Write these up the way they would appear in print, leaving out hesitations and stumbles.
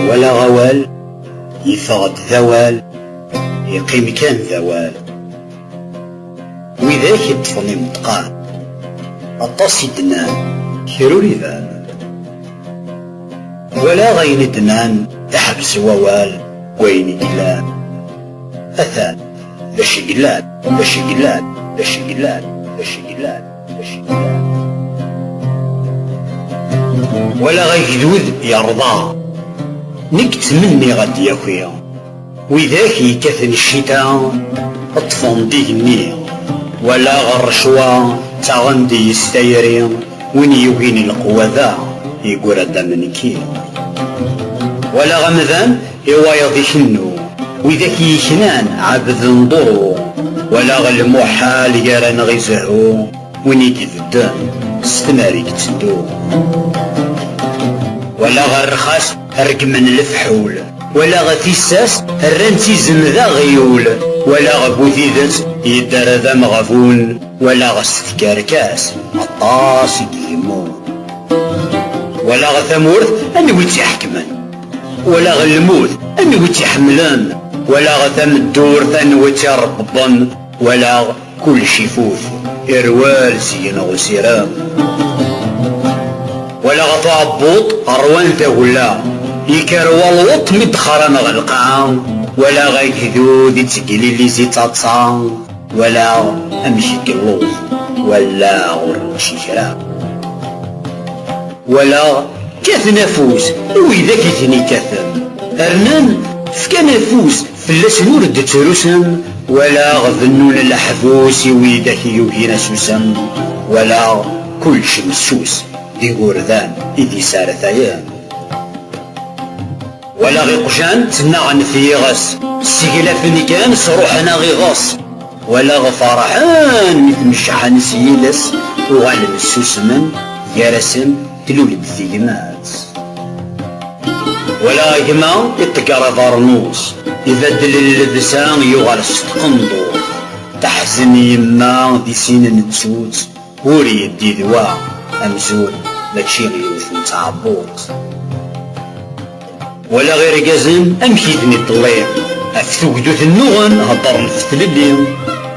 ولا غوال يفغد ذوال يقيم كان ذوال وإذا يطفني متقان أطاس يدنان كيرو يذان ولا غين دنان تحبس ووال وين إلان أثان باش قلاد باش قلاد باش قلاد باش قلاد باش قلاد ولا غيجدود يرضى نكت مني غد يا خويا وذاك يكثن الشتاء اطفن ديني ولا غرشوا تغندي يستيري وين يوهين القوة ذا يقول دمنكي ولا غمذان يوايض يشنو وذاك يشنان عبد نضرو ولا غالمحال يران غيزهو وين يكذدان استماري كتدو ولا غرخاس رقمن الفحول ولا غثيساس الرنتي زمذا غيول ولا غبوذيذت يدار ذا مغفون ولا غستكاركاس عطاس يمون ولا غثمورث انويت يحكمن ولا غلموت انويت يحملن ولا غثم الدور انويت يربطن ولا كل شفوف إروال سين غسيرام ولا غطاء بوط أروان تهلا يكروا الوط مدخران غلقان ولا غيكذود يتسقلي اللي زيتاتصان ولا أمشي كلوز ولا غرشي شراب ولا كاث نفوس وإذا كثني كاثن أرنان فكان نفوس فلاس نورد تروسن ولا غذنون الحفوس وإذا يوهينا سوسن ولا كل شي مسوس دي غورذان إذي سار ثيان ولا غي قجان تنغن في غس السيقلة فيني كان صروحنا غي غص ولا غفرحان مثل مشحان سيلس وغالب السوسمن يارسن تلولي بالثيمات ولا يما يتقرا ضرنوس يبدل اللبسان يغال ستقندو تحزن يما دي سين نتسوت وري يدي ذوا أمزول ماشي غيوث نتعبوط ولا غير قازن أمشي ذني الطليع أفتو قدوث النغن هضر نفتل الليل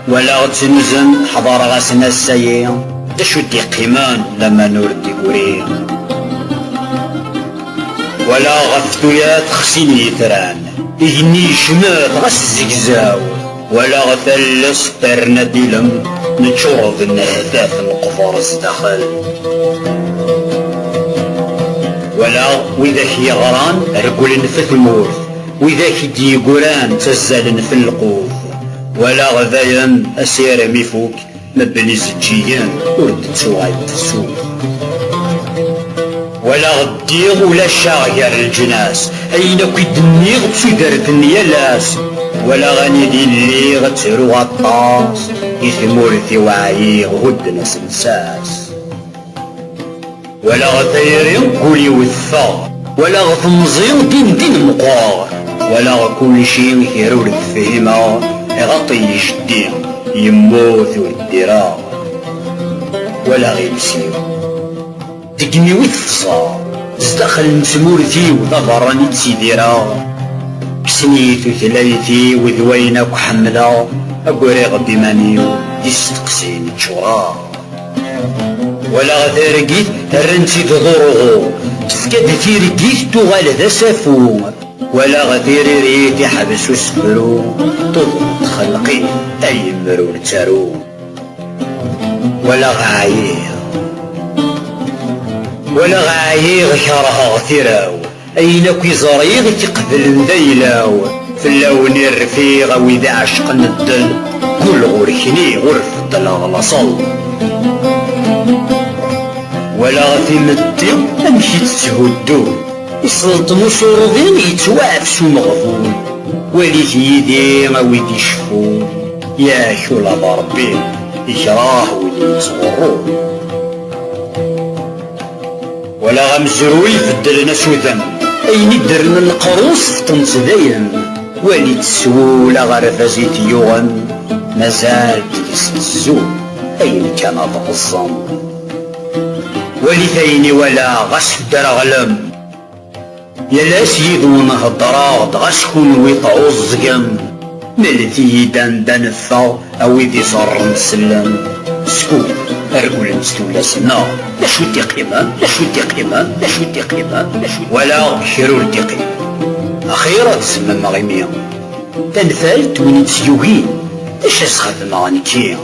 ولا غتنزن حضر غاسنا السيئ دشو دي قيمان لما نورد يقوري ولا غفتويات خسين يثران إهني شمات غس الزقزاو ولا غثلس ترنا ديلم نتشرب النهداف القفار الزداخل ولا وإذا كي غران رجل في المورث وإذا كي دي قران تزال في القوف ولا غذايا أسير ميفوك مبني زجيان ورد تسوغايد السوق ولا غديغ ولا شاغير الجناس أين كي دنيغ تسودرت النيالاس ولا غني دي اللي غتسرو غطاس يثمورثي وعيغ غدنا سنساس ولا غثيري قولي وثا ولا غثمزي دين مقار ولا غكل شي يرور الفهمة يغطي يشدي يموت والدراع ولا غيمسيو تقني وثصا تزدخل مسمورتي وظهراني تسيديرا كسنيت وثلاثي وذوينك وحملا أقوري غبي مانيو يستقسيني تشورا ولا غثيرقيت الرنسي تضره تفكد تيرقيت تغال ذا سافو ولا غثيري ريت يحبس وسفرو تضغط خلقي أي مرور تارو ولا غاير ولا غاير كرها غثيراو أينك يزريغ تقبل ذيلاو في اللون الرفيق وإذا عشق الدل كل غوركني غرف الدل غلصل ولا غثي مدي أمشي تتهدو يسلطنو شرضين يتوافسو مغفول وليت يدي ويدي شفو يا شولا بربي يكراه ويدي يتغرو ولا غمزروي يفدل نسوذن أين يدرن القروس فطنت داين وليت سولا غرفة زيت يوغن مازال تلس الزول أين كان تغصن ولثيني ولا غسف درغلم يا سيد ونهضرا دغا شكون ويطعوز زقم ملتي دان الثا اويدي صار مسلم سكون ارقل نستولا سنا لا شو قيمان لا شو قيمان لا شو قيمان لا شو ولا شرور دقي اخيرا تسمى مغيمية تنفالت وين تسيوغين اش اسخدم غنكي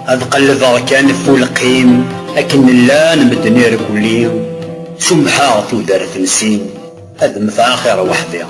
هاد قلبا كان فول قيم لكن لا نمدني ركولين سمحا تودار تنسين هاد مفاخر وحدي